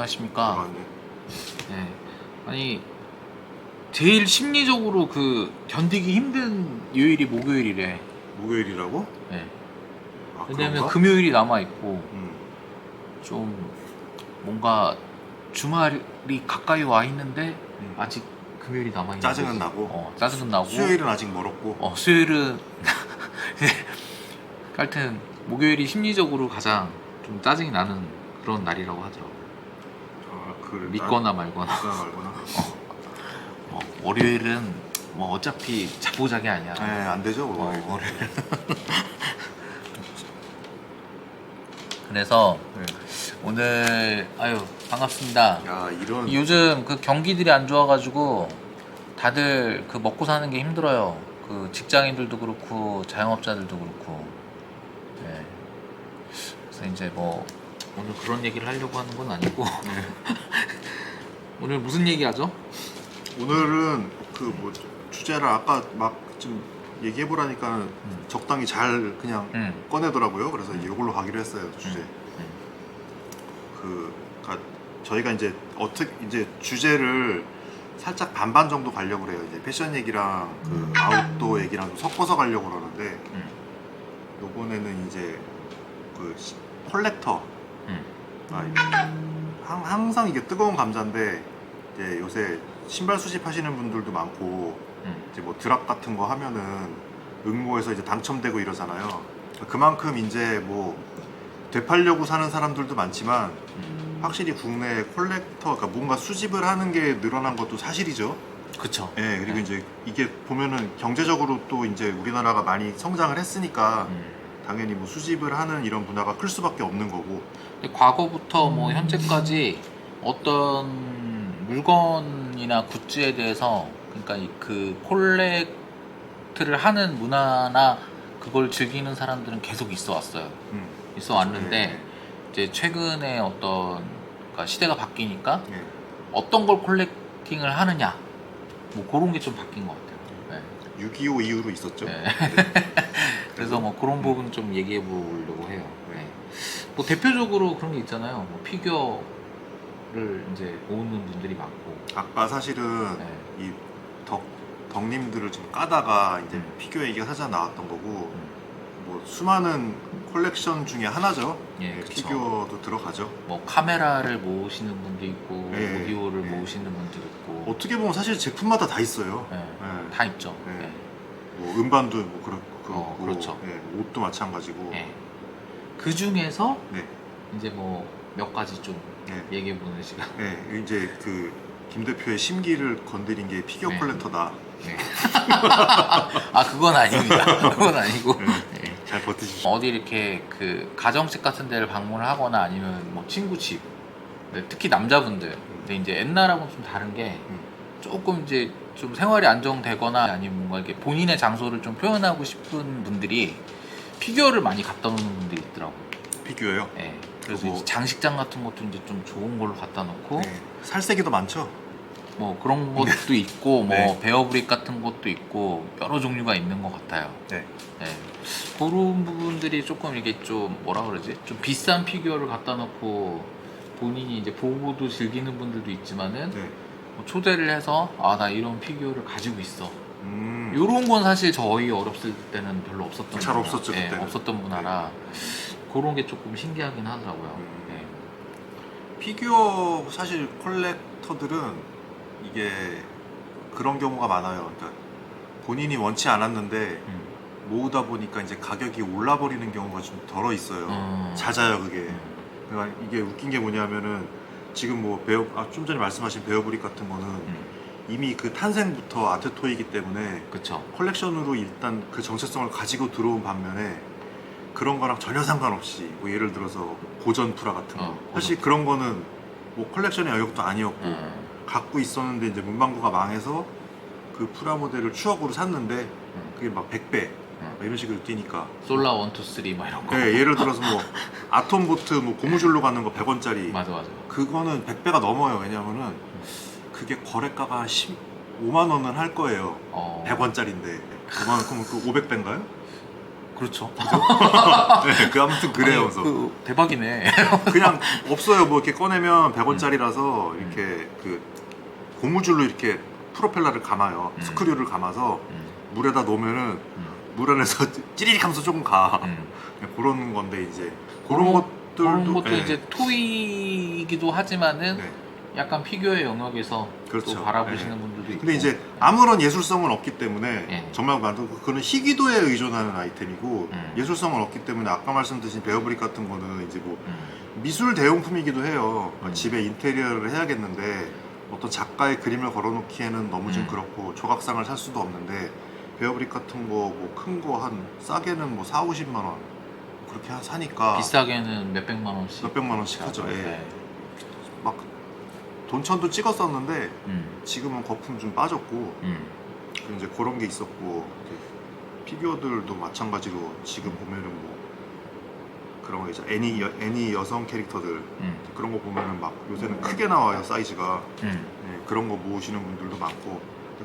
안녕하십니까. 맞네. 네. 아니 제일 심리적으로 견디기 힘든 요일이 목요일이래. 목요일이라고? 네. 아, 왜냐면 그런가? 금요일이 남아 있고 음. 좀 뭔가 주말이 가까이 와 있는데 아직 금요일이 남아 있는 짜증은 나고? 짜증은 나고. 수요일은 아직 멀었고. 수요일은 하여튼 목요일이 심리적으로 가장 좀 짜증이 나는 그런 날이라고 하더라고. 아, 그래. 믿거나 말거나. 믿거나 말거나. 월요일은 뭐 어차피 자포자기 아니야. 네, 안 되죠. 월요일. 그래서 네. 오늘 반갑습니다. 야, 이런. 요즘 그 경기들이 안 좋아가지고 다들 그 먹고 사는 게 힘들어요. 그 직장인들도 그렇고 자영업자들도 그렇고. 네. 그래서 이제 뭐 오늘 그런 얘기를 하려고 하는 건 아니고. 네. 오늘 무슨 얘기 하죠? 오늘은 그 뭐 주제를 아까 막 좀 얘기해 보라니까 적당히 잘 그냥 꺼내더라고요. 그래서 이제 이걸로 가기로 했어요. 주제. 그러니까 저희가 이제 어떻게 이제 주제를 살짝 반반 정도 가려고 그래요. 이제 패션 얘기랑 그 아웃도어 얘기랑 좀 섞어서 가려고 그러는데 요번에는 이제 그 컬렉터. 항상 이게 뜨거운 감자인데 이제 요새 신발 수집하시는 분들도 많고 이제 뭐 드랍 같은 거 하면은 응모해서 이제 당첨되고 이러잖아요. 그만큼 이제 뭐 되팔려고 사는 사람들도 많지만 확실히 국내 컬렉터, 그러니까 뭔가 수집을 하는 게 늘어난 것도 사실이죠. 그쵸. 예, 그리고 이제 이게 보면은 경제적으로 또 이제 우리나라가 많이 성장을 했으니까 당연히 뭐 수집을 하는 이런 문화가 클 수밖에 없는 거고. 근데 과거부터 뭐 현재까지 어떤 물건이나 굿즈에 대해서 그러니까 그 콜렉트를 하는 문화나 그걸 즐기는 사람들은 계속 있어 왔어요. 있어 왔는데 네. 이제 최근에 그러니까 시대가 바뀌니까 예. 어떤 걸 콜렉팅을 하느냐 뭐 그런 게 좀 바뀐 것 같아요. 네. 6.25 이후로 있었죠. 네. 그래서 뭐 그런 부분 좀 얘기해 보려고 해요. 네. 뭐 대표적으로 그런 게 있잖아요. 뭐 피규어를 이제 모으는 분들이 많고. 아까 사실은 네. 이 덕님들을 좀 까다가 이제 피규어 얘기가 살짝 나왔던 거고 뭐 수많은 콜렉션 중에 하나죠. 예, 그쵸. 피규어도 들어가죠. 뭐 카메라를 모으시는 분도 있고 네. 오디오를 네. 모으시는 분도 있고. 어떻게 보면 사실 제품마다 다 있어요. 네. 네. 다 있죠. 네. 네. 뭐 음반도 뭐 그렇고, 그렇죠. 예, 옷도 마찬가지고. 네. 그 중에서 네. 이제 뭐 몇 가지 좀 네. 얘기해 보는 시간. 네. 이제 그 김 대표의 심기를 건드린 게 피규어 네. 컬렉터다. 네. 그건 아닙니다. 그건 아니고. 네. 잘 버티시죠. 어디 이렇게 그 가정집 같은 데를 방문을 하거나 아니면 뭐 친구 집, 특히 남자분들. 근데 이제 옛날하고는 좀 다른 게 조금 이제 좀 생활이 안정되거나 아니면 뭔가 이렇게 본인의 장소를 좀 표현하고 싶은 분들이 피규어를 많이 갖다 놓는 분들이 있더라고요. 피규어요? 네. 그래서 그거- 이제 장식장 같은 것도 이제 좀 좋은 걸로 갖다 놓고 네. 살색이도 많죠. 뭐 그런 것도 있고 뭐 네. 베어브릭 같은 것도 있고 여러 종류가 있는 것 같아요. 네. 네. 그런 부분들이 조금 이게 좀 뭐라 그러지? 좀 비싼 피규어를 갖다 놓고 본인이 이제 보고도 즐기는 분들도 있지만은 네. 뭐 초대를 해서 나 이런 피규어를 가지고 있어. 음. 요런 건 사실 저희 어렸을 때는 별로 없었던 잘 문화. 없었죠, 네, 그때는. 없었던 문화라 그런 게 조금 신기하긴 하더라고요. 네. 피규어 사실 컬렉터들은 이게 그런 경우가 많아요. 그러니까 본인이 원치 않았는데 모으다 보니까 이제 가격이 올라 버리는 경우가 좀 덜어 있어요. 잦아요 그게. 그러니까 이게 웃긴 게 뭐냐면은 지금 뭐 좀 전에 말씀하신 베어브릭 같은 거는 이미 그 탄생부터 아트토이기 때문에 그쵸. 컬렉션으로 일단 그 정체성을 가지고 들어온 반면에 그런 거랑 전혀 상관없이 뭐 예를 들어서 고전 프라 같은 거 사실 그런 거는 뭐 컬렉션의 영역도 아니었고 갖고 있었는데 이제 문방구가 망해서 그 프라 모델을 추억으로 샀는데 그게 막 100배 이런 식으로 뛰니까 솔라 1, 2, 3 막 이런 거. 네, 예를 들어서 뭐 아톰보트 뭐 고무줄로 가는 거 100원짜리 맞아. 그거는 100배가 넘어요. 왜냐면은 그게 거래가가 한 5만 원은 할 거예요. 100원짜리인데 5만 원 그러면 그 500배인가요? 그렇죠. 네, 그 아무튼 그래요. 아니, 그래서 대박이네. 그냥 없어요. 뭐 이렇게 꺼내면 100원짜리라서 이렇게 그 고무줄로 이렇게 프로펠러를 감아요. 스크류를 감아서 물에다 놓으면은 물 안에서 찌리릭 하면서 조금 가. 그런 건데 이제 그런 그런 것도 네. 이제 토이이기도 하지만은 네. 약간 피규어의 영역에서 그렇죠. 또 바라보시는 네. 분들도 있고. 근데 이제 아무런 예술성은 없기 때문에 네. 정말 그거는 희귀도에 의존하는 아이템이고 예술성은 없기 때문에 아까 말씀드린 베어브릭 같은 거는 이제 뭐 미술 대용품이기도 해요. 집에 인테리어를 해야겠는데 어떤 작가의 그림을 걸어놓기에는 너무 좀 그렇고 조각상을 살 수도 없는데 베어브릭 같은 거 뭐 큰 거 한 싸게는 뭐 4, 50만 원 그렇게 사니까 비싸게는 몇백만 원씩. 몇백만 원씩 하죠. 예. 네. 막 돈천도 찍었었는데 음, 지금은 거품 좀 빠졌고 그리고 이제 그런 게 있었고 이제 피규어들도 마찬가지로 지금 보면은 뭐 그런 거 있죠. 애니 여성 캐릭터들 그런 거 보면은 막 요새는 크게 나와요 사이즈가. 예, 그런 거 모으시는 분들도 많고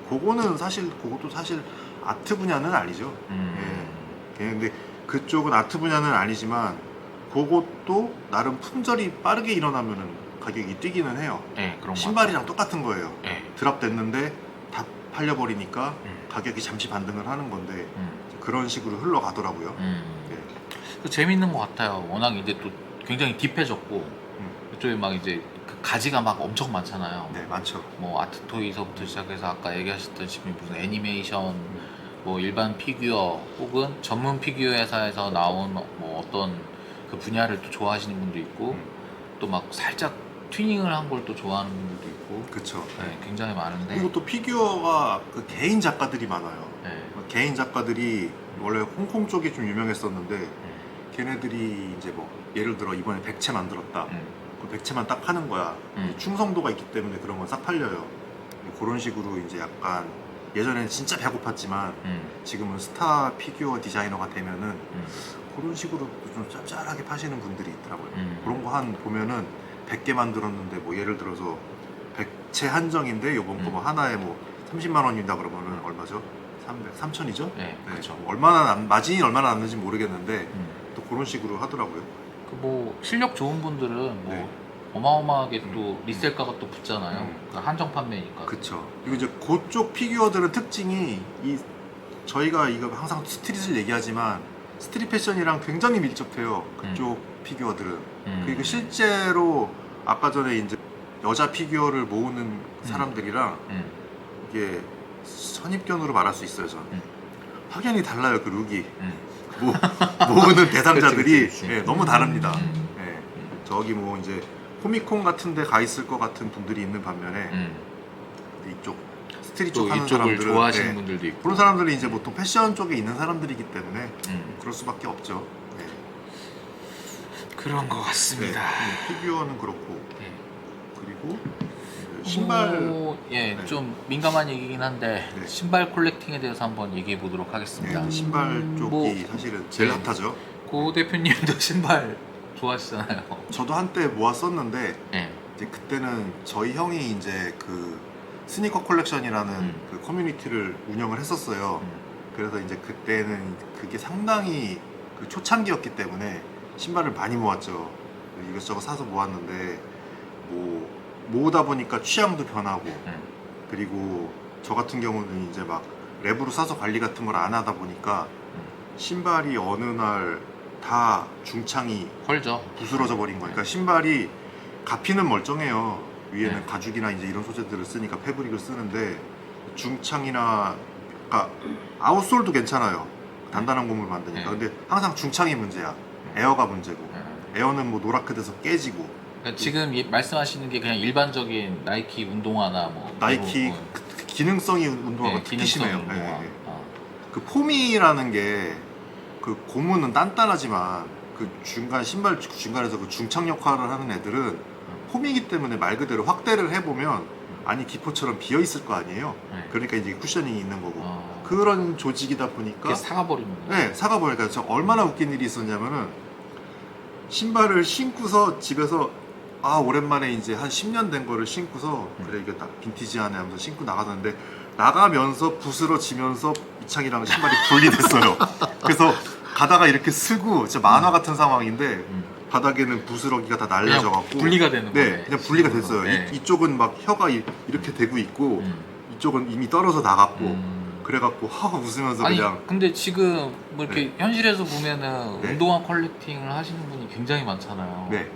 그거는 사실 그것도 사실 아트 분야는 아니죠. 예. 근데 그쪽은 아트 분야는 아니지만 그것도 나름 품절이 빠르게 일어나면은 가격이 뛰기는 해요. 네, 그런 거. 신발이랑 똑같은 거예요. 네. 드랍됐는데 다 팔려버리니까 가격이 잠시 반등을 하는 건데 그런 식으로 흘러가더라고요. 예. 재밌는 것 같아요. 워낙 이제 또 굉장히 딥해졌고 이쪽에 막 이제 그 가지가 막 엄청 많잖아요. 네, 많죠. 뭐 아트토이서부터 시작해서 아까 얘기하셨다시피 무슨 애니메이션, 뭐 일반 피규어 혹은 전문 피규어 회사에서 나온 뭐 어떤 그 분야를 또 좋아하시는 분도 있고 또 막 살짝 튜닝을 한 걸 또 좋아하는 분들도 있고. 그쵸. 네, 굉장히 많은데. 그리고 또 피규어가 그 개인 작가들이 많아요. 네. 개인 작가들이 원래 홍콩 쪽이 좀 유명했었는데 걔네들이 이제 뭐 예를 들어 이번에 백채 만들었다. 그 백채만 딱 파는 거야. 충성도가 있기 때문에 그런 건 싹 팔려요. 그런 식으로 이제 약간 예전에는 진짜 배고팠지만 지금은 스타 피규어 디자이너가 되면은 그런 식으로 좀 짭짤하게 파시는 분들이 있더라고요. 그런 거 한 보면은 100개 만들었는데 뭐 예를 들어서 100채 한정인데 요번 거 뭐 하나에 뭐 30만 원이다 그러면은 얼마죠? 3천이죠? 네, 그렇죠. 얼마나 마진이 얼마나 남는지 모르겠는데 또 그런 식으로 하더라고요. 그 뭐 실력 좋은 분들은 뭐 네. 어마어마하게 또 리셀가가 또 붙잖아요. 그 한정 판매니까. 그쵸. 그리고 이제 그쪽 피규어들은 특징이 저희가 이거 항상 스트릿을 얘기하지만 스트릿 패션이랑 굉장히 밀접해요. 그쪽 피규어들은. 그리고 실제로 아까 전에 이제 여자 피규어를 모으는 사람들이랑 이게 선입견으로 말할 수 있어요. 저는 확연히 달라요. 그 룩이. 모으는 대상자들이 그치. 예, 너무 다릅니다. 예. 저기 뭐 이제 코미콘 같은 데 가 있을 것 같은 분들이 있는 반면에 이쪽 스트릿 쪽 또 하는 이쪽을 사람들은 좋아하시는 예, 분들도 있고. 그런 사람들이 이제 보통 패션 쪽에 있는 사람들이기 때문에 그럴 수밖에 없죠. 네. 그런 것 같습니다. 네, 피규어는 그렇고 네. 그리고 신발 예, 네. 좀 민감한 얘기긴 한데 네. 신발 콜렉팅에 대해서 한번 얘기해 보도록 하겠습니다. 네, 신발 쪽이 뭐, 사실은 제일 네. 핫하죠. 고 대표님도 신발 좋아하시잖아요. 저도 한때 모았었는데 네. 이제 그때는 저희 형이 이제 그 스니커 콜렉션이라는 그 커뮤니티를 운영을 했었어요. 그래서 이제 그때는 그게 상당히 그 초창기였기 때문에 신발을 많이 모았죠. 이것저것 사서 모았는데 뭐 모으다 보니까 취향도 변하고 그리고 저 같은 경우는 이제 막 랩으로 사서 관리 같은 걸 안 하다 보니까 신발이 어느 날 다 중창이 헐죠. 부스러져 버린 거니까 신발이 가피는 멀쩡해요. 위에는 네. 가죽이나 이제 이런 소재들을 쓰니까 패브릭을 쓰는데 중창이나 그러니까 아웃솔도 괜찮아요. 단단한 고무를 만드니까. 네. 근데 항상 중창이 문제야. 에어가 문제고. 에어는 뭐 노랗게 돼서 깨지고. 그러니까 지금 말씀하시는 게 그냥 일반적인 나이키 운동화나 뭐 나이키 뭐, 그 기능성이 운동화가 네, 특히 기능성 심해요. 운동화. 예, 예. 아, 그 폼이라는 게 그 고무는 단단하지만 그 중간 신발 중간에서 그 중창 역할을 하는 애들은 폼이기 때문에 말 그대로 확대를 해보면 안이 기포처럼 비어 있을 거 아니에요. 네. 그러니까 이제 쿠셔닝이 있는 거고 아, 그런 조직이다 보니까 그게 사가버리는 거예요. 네, 사가버리니까 저 얼마나 웃긴 일이 있었냐면은 신발을 신고서 집에서 아 오랜만에 이제 한 10년 된 거를 신고서 그래 이게 다 빈티지하네 하면서 신고 나갔는데 나가면서 부스러지면서 밑창이랑 신발이 분리됐어요. 그래서 가다가 이렇게 쓰고 진짜 만화 같은 상황인데 바닥에는 부스러기가 다 그냥 날려져갖고 분리가 되는 거네. 네, 그냥 분리가 됐어요. 네. 이쪽은 막 혀가 이렇게 되고 있고 음. 이쪽은 이미 떨어져 나갔고 음. 그래갖고 하하 웃으면서 아니 그냥 근데 지금 뭐 이렇게 현실에서 보면은 네. 운동화 컬렉팅을 하시는 분이 굉장히 많잖아요. 네,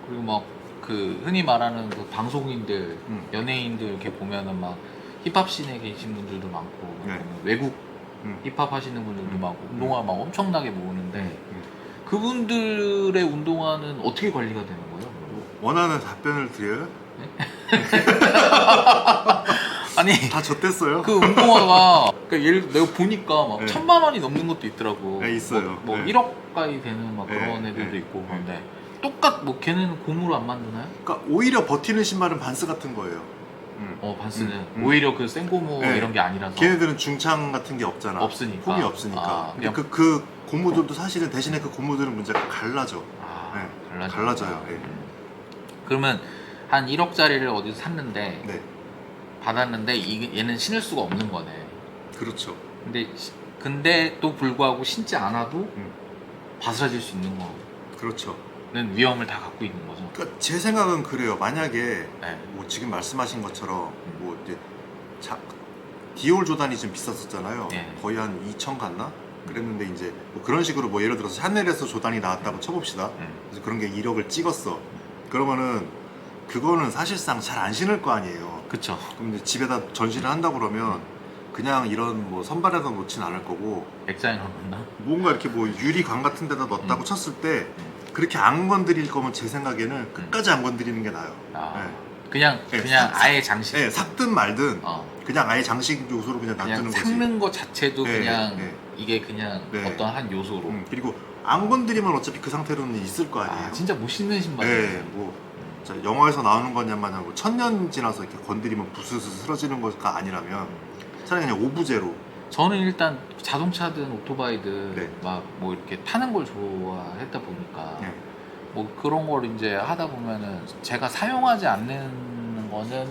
그리고 막 그 흔히 말하는 그 방송인들, 음. 연예인들 이렇게 보면은 막 힙합 씬에 계신 분들도 많고 네. 외국 음. 힙합 하시는 분들도 음. 많고 운동화 막 엄청나게 모으는데 음. 그분들의 운동화는 어떻게 관리가 되는 거예요? 원하는 답변을 드려요? 아니 다 젖댔어요. 그 운동화가 그러니까 예를 내가 보니까 막 네. 1,000만 원이 넘는 것도 있더라고. 네, 있어요. 뭐 네. 1억 가까이 되는 막 네, 그런 애들도 네, 있고 네. 그런데 뭐 걔네는 고무로 안 만드나요? 그러니까 오히려 버티는 신발은 반스 같은 거예요. 반스는 오히려 오히려 그 생고무 네. 이런 게 아니라서 걔네들은 중창 같은 게 없잖아. 없으니까. 폼이 없으니까. 아, 근데 그냥- 그 고무들도 사실은 대신에 그 고무들은 문제가 갈라져. 아, 네, 갈라져요. 갈라져요. 예. 그러면 한 1억짜리를 어디서 샀는데 네, 받았는데 얘는 신을 수가 없는 거네. 그렇죠. 근데 또 불구하고 신지 않아도 음. 바스라질 수 있는 그렇죠. 거는 위험을 다 갖고 있는 거죠. 그러니까 제 생각은 그래요. 만약에 네. 뭐 지금 말씀하신 것처럼 뭐 이제 디올 조단이 좀 비쌌었잖아요. 네. 거의 한 2천 갔나? 그랬는데 이제 뭐 그런 식으로 뭐 예를 들어서 샤넬에서 조단이 나왔다고 쳐봅시다. 그래서 그런 게 1억을 찍었어. 그러면은 그거는 사실상 잘 안 신을 거 아니에요. 그쵸. 그럼 이제 집에다 전시를 한다 그러면 그냥 이런 뭐 선발에다 놓진 않을 거고 액자에 넣었나? 뭔가 이렇게 뭐 유리관 같은 데다 넣었다고 쳤을 때 그렇게 안 건드릴 거면 제 생각에는 끝까지 안 건드리는 게 나아요. 아, 네. 그냥 네, 아예 장식. 네, 삭든 말든 어. 그냥 아예 장식 요소로 그냥 그냥 놔두는 거지. 삭는 거 자체도 네, 그냥 네. 이게 그냥 네. 어떤 한 요소로. 그리고 안 건드리면 어차피 그 상태로는 있을 거 아니에요. 아, 진짜 못 신는 신발이에요. 네, 뭐 자, 영화에서 나오는 거냐 마냥 뭐 1000년 지나서 이렇게 건드리면 부스스 쓰러지는 거가 아니라면 차라리 그냥 오브제로. 저는 일단 자동차든 오토바이든 네. 막 뭐 이렇게 타는 걸 좋아했다 보니까 네. 뭐 그런 걸 이제 하다 보면은 제가 사용하지 않는 거는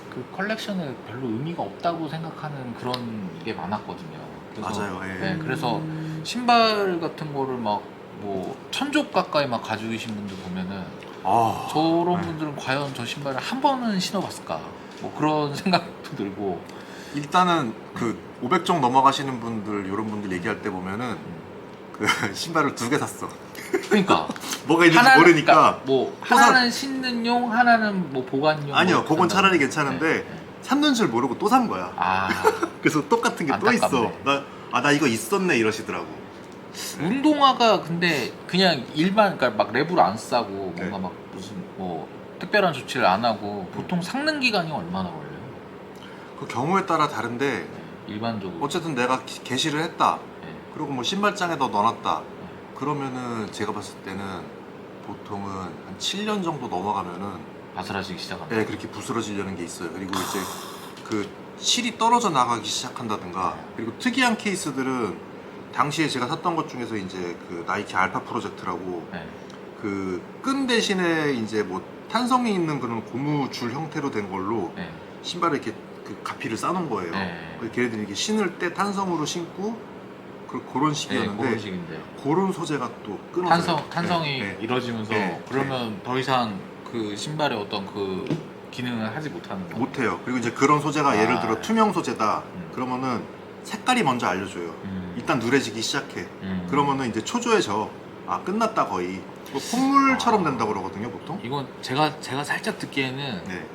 그 컬렉션에 별로 의미가 없다고 생각하는 그런 게 많았거든요. 그래서, 맞아요. 예. 네, 그래서 신발 같은 거를 막 뭐 1000족 가까이 막 가지고 계신 분들 보면은 아, 저런 네. 분들은 과연 저 신발을 한 번은 신어봤을까? 뭐 그런 생각도 들고. 일단은 그 500종 넘어가시는 분들 이런 분들 얘기할 때 보면은 그 신발을 2개 샀어. 그러니까 뭐가 있는지 모르니까. 그러니까 뭐 또 사- 하나는 신는 용, 하나는 뭐 보관용. 아니요, 뭐 그건 이렇게 차라리 한다고. 괜찮은데 네, 네. 샀는 줄 모르고 또 산 거야. 아, 그래서 똑같은 게 또 있어. 안타깝네. 나 이거 있었네 이러시더라고. 운동화가 근데 그냥 일반 그러니까 막 랩으로 안 싸고 네. 뭔가 막 무슨 뭐 특별한 조치를 안 하고 보통 삭는 기간이 얼마나 걸려요? 그 경우에 따라 다른데 네, 일반적으로. 어쨌든 내가 게시를 했다. 네. 그리고 뭐 신발장에다 넣어놨다. 그러면은 제가 봤을 때는 보통은 한 7년 정도 넘어가면은 바스라지기 시작한다. 네, 그렇게 부스러지려는 게 있어요. 그리고 이제 그 실이 떨어져 나가기 시작한다든가. 그리고 특이한 케이스들은 당시에 제가 샀던 것 중에서 이제 그 나이키 알파 프로젝트라고 네. 그 끈 대신에 이제 뭐 탄성이 있는 그런 고무 줄 형태로 된 걸로 네. 신발에 이렇게 그 가피를 싸놓은 거예요. 네. 그래서 걔네들이 이렇게 신을 때 탄성으로 신고 그런 네, 식이었는데 그런 식인데 그런 소재가 또 끊어져요. 탄성이 네, 네. 이루어지면서 네, 그러면 더 이상 그 신발의 어떤 그 기능을 하지 못하는 거. 못해요. 그리고 이제 그런 소재가 예를 들어 네. 투명 소재다. 음. 그러면은 색깔이 먼저 알려줘요. 일단 누래지기 시작해. 그러면은 이제 초조해져. 아, 끝났다 거의. 뭐 콧물처럼 된다 고 그러거든요, 보통. 이건 제가 살짝 듣기에는 네.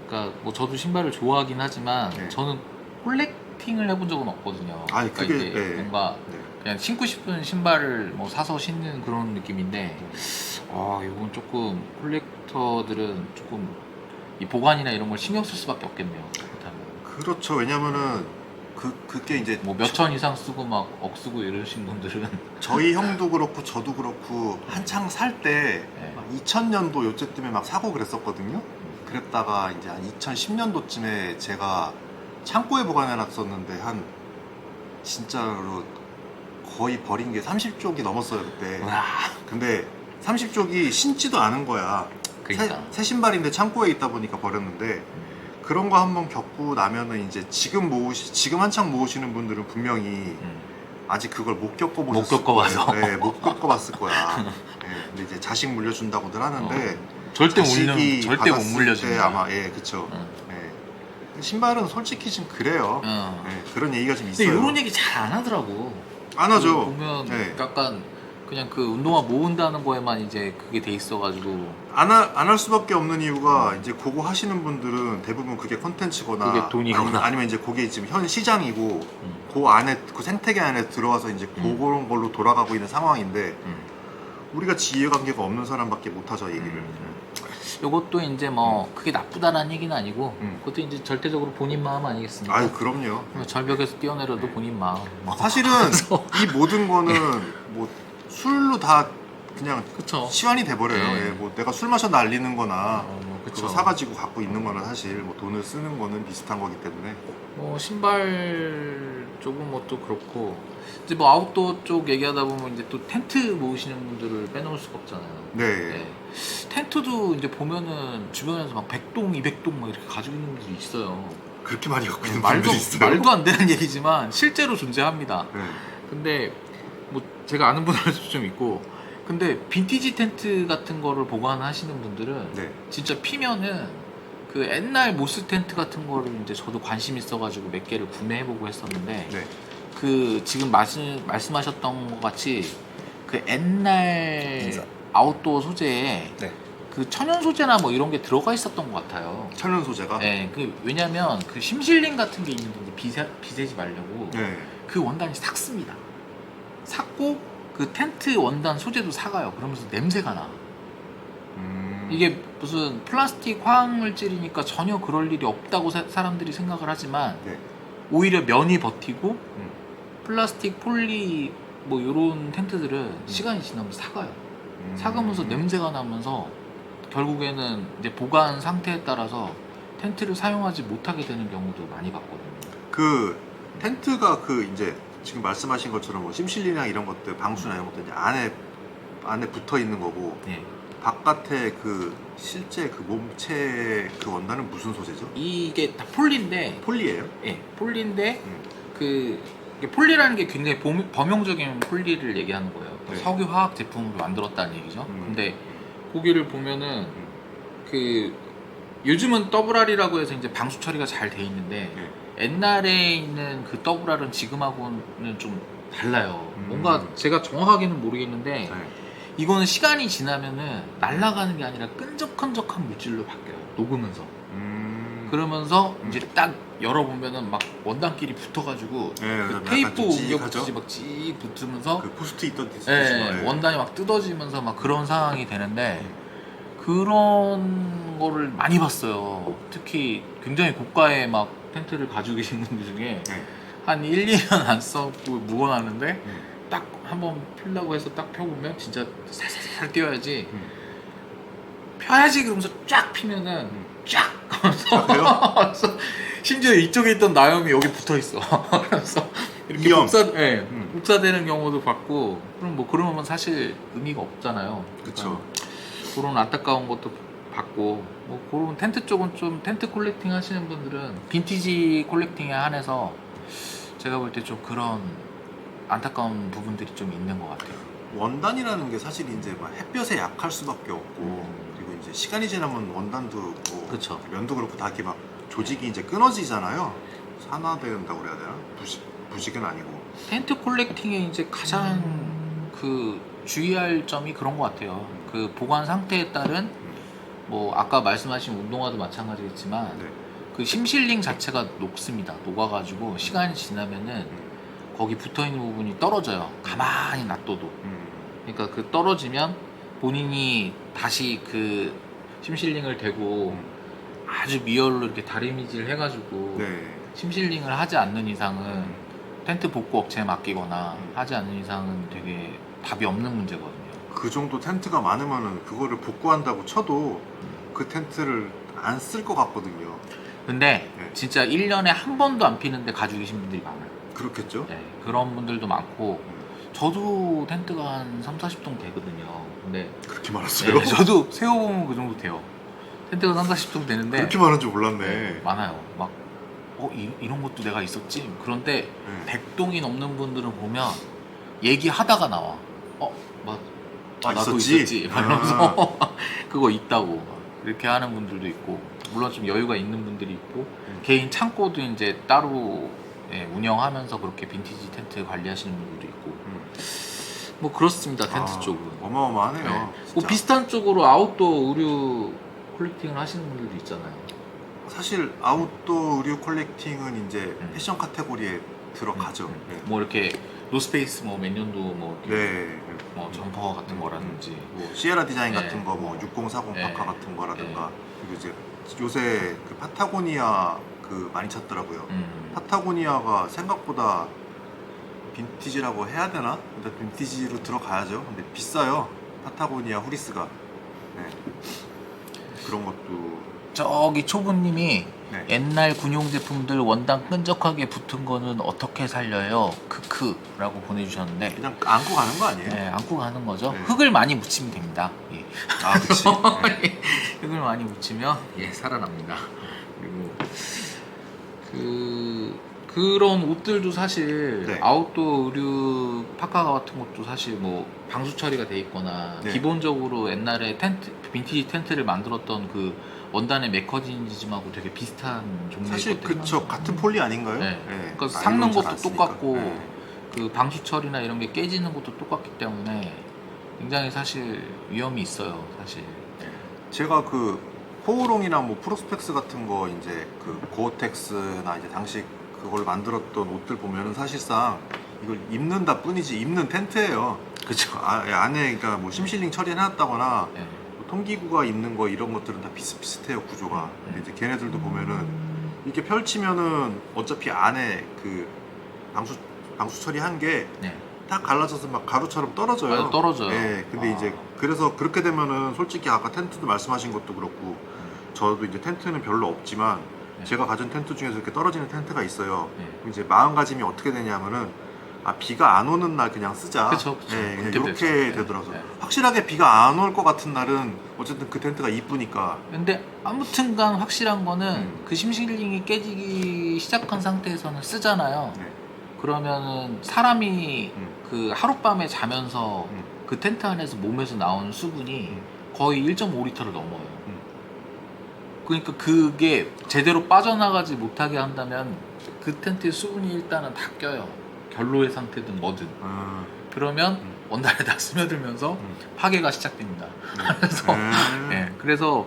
그러니까 뭐 저도 신발을 좋아하긴 하지만 네. 저는 콜렉팅을 해본 적은 없거든요. 아니, 그러니까 그게- 이제 네. 뭔가 네. 그냥 신고 싶은 신발을 뭐 사서 신는 그런 느낌인데 이건 조금 콜렉터들은 조금 이 보관이나 이런 걸 신경 쓸 수밖에 없겠네요. 그렇다면 그렇죠. 왜냐면은 그게 이제 뭐 몇 천 이상 쓰고 막 억 쓰고 이러신 분들은 저희 형도 그렇고 저도 그렇고 한창 살 때 네. 2000년도 요때쯤에 막 사고 그랬었거든요. 그랬다가 이제 한 2010년도쯤에 제가 창고에 보관해 놨었는데 한 진짜로 거의 버린 게 30쪽이 넘었어요 그때. 와, 근데 30쪽이 신지도 않은 거야. 그러니까 새 신발인데 창고에 있다 보니까 버렸는데 그런 거 한번 겪고 나면은 이제 지금 한창 모으시는 분들은 분명히 아직 그걸 못 겪어보셨을 못 겪어봐서. 거예요. 네, 못 겪어봤을 거야. 네, 근데 이제 자식 물려준다고들 하는데 절대 자식이 절대 못 받았을 물려주는 때 거야. 아마 그쵸. 네. 신발은 솔직히 좀 그래요. 네, 그런 얘기가 좀 근데 있어요. 이런 얘기 잘 안 하더라고. 안 하죠. 보면 네. 약간 그냥 그 운동화 모은다는 거에만 이제 그게 돼 있어가지고 안 할 수밖에 없는 이유가 이제 그거 하시는 분들은 대부분 그게 컨텐츠거나 그게 돈이거나. 아니면 이제 그게 지금 현 시장이고 그 안에 그 생태계 안에 들어와서 이제 그런 걸로 돌아가고 있는 상황인데 우리가 이해관계가 없는 사람밖에 못 하죠 얘기를. 이것도 이제 뭐 그게 나쁘다라는 얘기는 아니고 그것도 이제 절대적으로 본인 마음 아니겠습니까? 아유 그럼요. 절벽에서 뛰어내려도 본인 마음. 사실은 이 모든 거는 뭐 술로 다 그냥 그쵸. 시환이 돼버려요. 네. 예, 뭐 내가 술 마셔 날리는 거나 그쵸. 그거 사가지고 갖고 있는 거나 사실 뭐 돈을 쓰는 거는 비슷한 거기 때문에. 뭐 신발 쪽은 뭐 또 그렇고 이제 뭐 아웃도어 쪽 얘기하다 보면 이제 또 텐트 모으시는 분들을 빼놓을 수가 없잖아요. 네. 텐트도 이제 보면은 주변에서 막 100동, 200동 막 이렇게 가지고 있는 분들이 있어요. 그렇게 많이 갖고 있는 말도 분들이 있어요. 말도 안 되는 얘기지만 실제로 존재합니다. 네. 근데 뭐 제가 아는 분들도 좀 있고 근데 빈티지 텐트 같은 거를 보관하시는 분들은 네. 진짜 피면은 그 옛날 모스 텐트 같은 거를 이제 저도 관심 있어가지고 몇 개를 구매해보고 했었는데 네. 그 지금 말씀하셨던 것 같이 그 옛날 인사. 아웃도어 소재에 네. 그 천연 소재나 뭐 이런 게 들어가 있었던 것 같아요. 천연 소재가. 네, 그 왜냐면 그 심실링 같은 게 있는데 이제 비세지 말려고 네. 그 원단이 삭습니다. 삭고 그 텐트 원단 소재도 사가요. 그러면서 냄새가 나. 이게 무슨 플라스틱 화학물질이니까 전혀 그럴 일이 없다고 사람들이 생각을 하지만 네. 오히려 면이 버티고 플라스틱, 폴리 뭐 이런 텐트들은 시간이 지나면 삭아요. 삭으면서 냄새가 나면서 결국에는 이제 보관 상태에 따라서 텐트를 사용하지 못하게 되는 경우도 많이 봤거든요. 그 텐트가 그 이제 지금 말씀하신 것처럼 뭐 심실리나 이런 것들 방수나 이런 것들 이제 안에 붙어 있는 거고 네. 바깥에 그 실제 그 몸체 그 원단은 무슨 소재죠? 이게 다 폴리인데, 폴리예요? 예, 폴리인데 그 이게 폴리라는 게 굉장히 범용적인 폴리를 얘기하는 거예요. 네. 석유 화학 제품으로 만들었다는 얘기죠. 근데 거기를 보면은 그 요즘은 더블알이라고 해서 이제 방수 처리가 잘 돼 있는데 옛날에 있는 그 더블알은 지금하고는 좀 달라요. 뭔가 제가 정확하게는 모르겠는데 네. 이거는 시간이 지나면은 날아가는 게 아니라 끈적끈적한 물질로 바뀌어요. 녹으면서. 그러면서 이제 딱 열어보면은 막 원단끼리 붙어가지고 네, 그 약간 테이프 좀 찌익하죠? 옮겨붙이지 막 찌 붙으면서 그 포스트잇 듯이 원단이 막 뜯어지면서 막 그런 상황이 되는데 그런 거를 많이 봤어요. 특히 굉장히 고가의 막 텐트를 가지고 계신 분들 중에 한 1, 2년 안 써고 묵어놨는데 딱 한번 펴려고 해서 딱 펴보면 진짜 살살 뛰어야지 펴야지 그러면서 쫙 피면은 쫙 하면서 심지어 이쪽에 있던 나염이 여기 붙어 있어. 그래서 이렇게 이염. 복사되는 경우도 봤고 그럼 뭐 그러면 사실 의미가 없잖아요. 그쵸. 그런 안타까운 것도 봤고 뭐 그런 텐트 쪽은 좀 텐트 콜렉팅 하시는 분들은 빈티지 콜렉팅에 한해서 제가 볼 때 좀 그런 안타까운 부분들이 좀 있는 것 같아요. 원단이라는 게 사실 이제 막 햇볕에 약할 수밖에 없고 그리고 이제 시간이 지나면 원단도 뭐 그쵸. 면도 그렇고 다 이렇게 막 조직이 이제 끊어지잖아요. 산화된다고 그래야 되나? 부식은 아니고. 텐트 콜렉팅의 이제 가장 그 주의할 점이 그런 것 같아요. 그 보관 상태에 따른 뭐 아까 말씀하신 운동화도 마찬가지겠지만 네. 그 심실링 자체가 녹습니다. 녹아가지고 시간이 지나면은 거기 붙어있는 부분이 떨어져요. 가만히 놔둬도. 그러니까 그 떨어지면 본인이 다시 그 심실링을 대고 아주 미열로 이렇게 다리미질 해가지고 네. 심실링을 하지 않는 이상은 텐트 복구 업체에 맡기거나 하지 않는 이상은 되게 답이 없는 문제거든요. 그 정도 텐트가 많으면은 그거를 복구한다고 쳐도 그 텐트를 안 쓸 것 같거든요. 근데 네. 진짜 1년에 한 번도 안 피는데 가지고 계신 분들이 많아요. 그렇겠죠? 네, 그런 분들도 많고 저도 텐트가 한 3, 40동 되거든요. 근데 그렇게 많았어요? 네, 저도 세워보면 그 정도 돼요. 텐트가 3, 40동 되는데 그렇게 많은 줄 몰랐네. 네, 많아요. 막 이런 것도 내가 있었지. 그런데 네. 100동이 넘는 분들은 보면 얘기하다가 나와. 나도 있었지? 있었지. 막 이러면서 그거 있다고 막 이렇게 하는 분들도 있고, 물론 좀 여유가 있는 분들이 있고, 개인 창고도 이제 따로 운영하면서 그렇게 빈티지 텐트 관리하시는 분들도 있고, 뭐 그렇습니다. 텐트 쪽은. 어마어마하네요. 뭐 진짜. 비슷한 쪽으로 아웃도어 의류 콜렉팅을 하시는 분들도 있잖아요. 사실 아웃도어 의류 컬렉팅은 이제 패션 카테고리에 들어가죠. 네. 뭐 이렇게 노스페이스 뭐 몇 년도 뭐, 네. 뭐 점퍼 같은 거라든지 뭐 시에라 디자인 네. 같은 거, 뭐 6040 네. 파카 같은 거라든가, 그리고 이제 요새 그 파타고니아 그 많이 찾더라고요. 파타고니아가 생각보다 빈티지라고 해야 되나? 근데 빈티지로 들어가야죠. 근데 비싸요. 파타고니아 후리스가. 네. 그런 것도. 저기 초보님이 네. 옛날 군용 제품들 원단 끈적하게 붙은 거는 어떻게 살려요? 크크라고 보내주셨는데, 그냥 안고 가는 거 아니에요? 네, 안고 가는 거죠. 네. 흙을 많이 묻히면 됩니다. 예. 아, 그치. 네. 흙을 많이 묻히면 살아납니다. 그리고 그런 옷들도 사실 네. 아웃도어 의류 파카 같은 것도 사실 뭐 방수 처리가 돼 있거나, 네. 기본적으로 옛날에 빈티지 텐트를 만들었던 그 원단의 메커니즘하고 되게 비슷한 종류의 사실 것들이 그쵸. 많아요. 같은 폴리 아닌가요? 네. 네. 그러니까 나일론 삭는 잘 것도 안 쓰니까. 똑같고, 네. 그 방수 처리나 이런 게 깨지는 것도 똑같기 때문에 굉장히 사실 위험이 있어요, 사실. 제가 그 포우롱이나 뭐 프로스펙스 같은 거 이제 그 고어텍스나 이제 당시 그걸 만들었던 옷들 보면은 사실상 이걸 입는다 뿐이지 입는 텐트예요. 그쵸. 안에 그러니까 뭐 심실링 처리해놨다거나 네. 뭐 통기구가 있는 거 이런 것들은 다 비슷비슷해요, 구조가. 근데 이제 걔네들도 보면은 이렇게 펼치면은 어차피 안에 그 방수 처리한 게 네. 딱 갈라져서 막 가루처럼 떨어져요. 맞아요, 떨어져요. 네, 근데 아. 이제 그래서 그렇게 되면은 솔직히 아까 텐트도 말씀하신 것도 그렇고, 저도 이제 텐트는 별로 없지만 네. 제가 가진 텐트 중에서 이렇게 떨어지는 텐트가 있어요. 네. 그럼 이제 마음가짐이 어떻게 되냐면은 비가 안 오는 날 그냥 쓰자. 그쵸. 네, 그냥 그때 이렇게 됐죠. 되더라고요. 네. 확실하게 비가 안 올 것 같은 날은 어쨌든 그 텐트가 이쁘니까. 근데 아무튼간 확실한 거는 그 심실링이 깨지기 시작한 상태에서는 쓰잖아요. 네. 그러면은 사람이 그 하룻밤에 자면서 음. 그 텐트 안에서 몸에서 나오는 수분이 거의 1.5리터를 넘어요. 그러니까 그게 제대로 빠져나가지 못하게 한다면 그 텐트에 수분이 일단은 다 껴요. 결로의 상태든 뭐든. 그러면 원단에 다 스며들면서 파괴가 시작됩니다. 그래서 그래서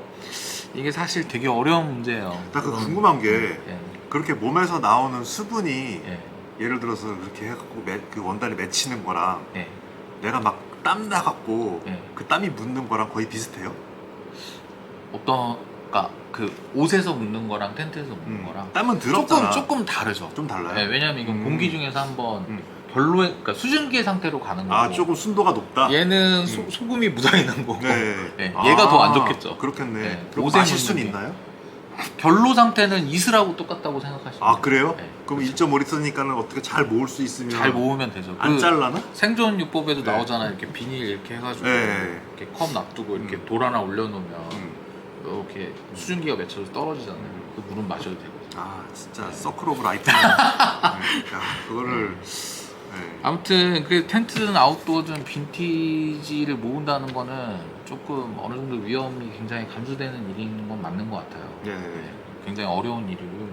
이게 사실 되게 어려운 문제예요. 나 그 궁금한 게 예. 그렇게 몸에서 나오는 수분이 예. 예를 들어서 그렇게 해갖고 그 원단에 맺히는 거랑 예. 내가 막 땀 나갖고 예. 그 땀이 묻는 거랑 거의 비슷해요? 그러니까 그 옷에서 묻는 거랑 텐트에서 묻는 거랑 땀은 더럽잖아. 조금 다르죠. 좀 달라요? 네, 왜냐면 이건 공기 중에서 한번 음. 결로의, 그러니까 수증기의 상태로 가는 거고, 조금 순도가 높다? 얘는 소금이 묻어 있는 거고, 네. 네, 얘가 더 안 좋겠죠. 그렇겠네. 네, 그럼 옷에 마실 수는 묻는 게. 있나요? 결로 상태는 이슬하고 똑같다고 생각하시면 돼요. 그래요? 네, 그럼 그렇죠. 1.5리터니까는 어떻게 잘 모을 수 있으면 잘 모으면 되죠. 안 잘라나? 생존요법에도 네. 나오잖아요. 이렇게 비닐 이렇게 해가지고 네. 이렇게 컵 놔두고 이렇게 돌 하나 올려놓으면 음. 이렇게 수증기가 맺혀서 떨어지잖아요. 그 물은 마셔도 되거든요. 진짜 서클 오브 라이프. 야, 그거를 아무튼 그 텐트든 아웃도어든 빈티지를 모은다는 거는 조금 어느 정도 위험이 굉장히 감소되는 일인 건 맞는 것 같아요. 네. 네, 굉장히 어려운 일이고,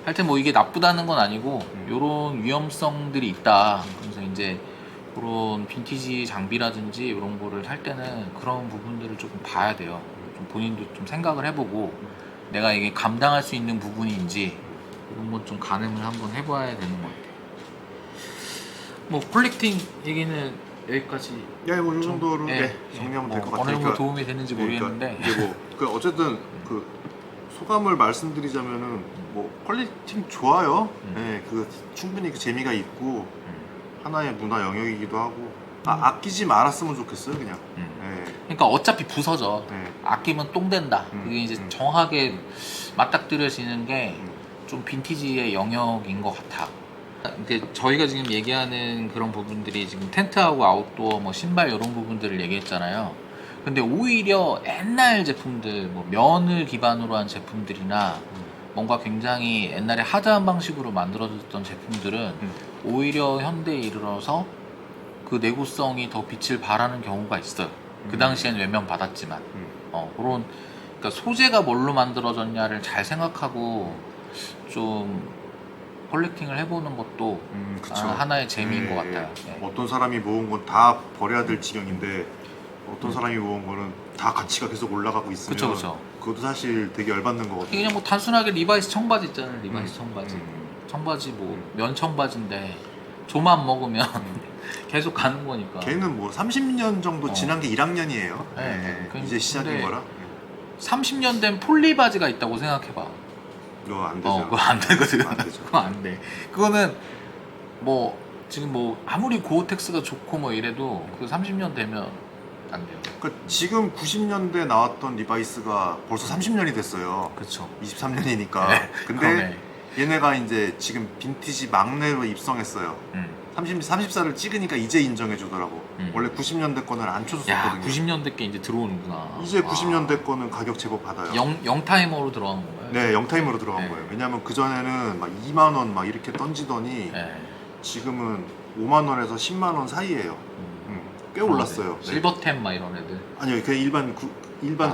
하여튼 뭐 이게 나쁘다는 건 아니고 이런 위험성들이 있다. 그래서 이제 그런 빈티지 장비라든지 이런 거를 살 때는 그런 부분들을 조금 봐야 돼요. 좀 본인도 좀 생각을 해보고 내가 이게 감당할 수 있는 부분인지 이런 건 좀 가늠을 한번 해봐야 되는 것 같아요. 뭐 콜렉팅 얘기는 여기까지. 뭐 이 정도로 정리하면 될 것 같아요. 어느 정도 도움이 됐는지 모르겠는데, 이게 뭐 어쨌든 그 소감을 말씀드리자면은 뭐 퀄리팅 좋아요. 그 충분히 그 재미가 있고 하나의 문화 영역이기도 하고 아끼지 말았으면 좋겠어요, 그냥. 그러니까 어차피 부서져. 네. 아끼면 똥 된다. 그게 이제 정확하게 맞닥뜨려지는 게 좀 빈티지의 영역인 것 같아. 근데 저희가 지금 얘기하는 그런 부분들이 지금 텐트하고 아웃도어, 뭐 신발 이런 부분들을 얘기했잖아요. 근데 오히려 옛날 제품들, 뭐 면을 기반으로 한 제품들이나 뭔가 굉장히 옛날에 하드한 방식으로 만들어졌던 제품들은 오히려 현대에 이르러서 그 내구성이 더 빛을 발하는 경우가 있어요. 그 당시엔 외면 받았지만 그런 그러니까 소재가 뭘로 만들어졌냐를 잘 생각하고 좀 컬렉팅을 해보는 것도 그쵸. 하나의 재미인 예, 것 같아요. 예. 네. 어떤 사람이 모은 건 다 버려야 될 지경인데 어떤 사람이 모은 거는 다 가치가 계속 올라가고 있으면 그쵸. 그것도 사실 되게 열받는 거거든요. 그냥 뭐 단순하게 리바이스 청바지 있잖아요. 리바이스 청바지. 청바지 뭐 면 청바지인데 조만 먹으면 계속 가는 거니까. 걔는 뭐 30년 정도 지난 게 1학년이에요. 네, 네. 이제 시작인 근데 거라. 30년 된 폴리 바지가 있다고 생각해봐. 그거 안 되죠. 그거 안 되거든. 안 되죠. 그거 안 돼. 그거는 뭐 지금 뭐 아무리 고어텍스가 좋고 뭐 이래도 그 30년 되면 안 돼요. 그러니까 지금 90년대 나왔던 리바이스가 벌써 30년이 됐어요. 그렇죠. 23년이니까. 네, 근데 그러네. 얘네가 이제 지금 빈티지 막내로 입성했어요. 30살을 찍으니까 이제 인정해 주더라고. 원래 90년대 거는 안 야, 쳐줬었거든요. 90년대 게 이제 들어오는구나. 이제 와. 90년대 거는 가격 제법 받아요. 영타이머로 들어간 건가요? 네, 영타임으로 들어간 네. 거예요. 왜냐면 그 전에는 막 2만 원 막 이렇게 던지더니 네. 지금은 5만 원에서 10만 원 사이예요. 꽤 올랐어요. 네. 실버템 막 이런 애들. 아니요, 그냥 일반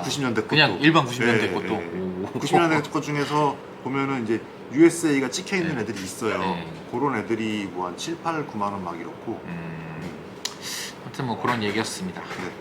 90년대 것도. 그냥 일반 90년대 네, 것도. 네. 오. 90년대 것 중에서 보면은 이제 USA가 찍혀 있는 네. 애들이 있어요. 네. 그런 애들이 뭐 한 7, 8, 9만 원 막 이렇고. 아무튼 뭐 그런 얘기였습니다. 네.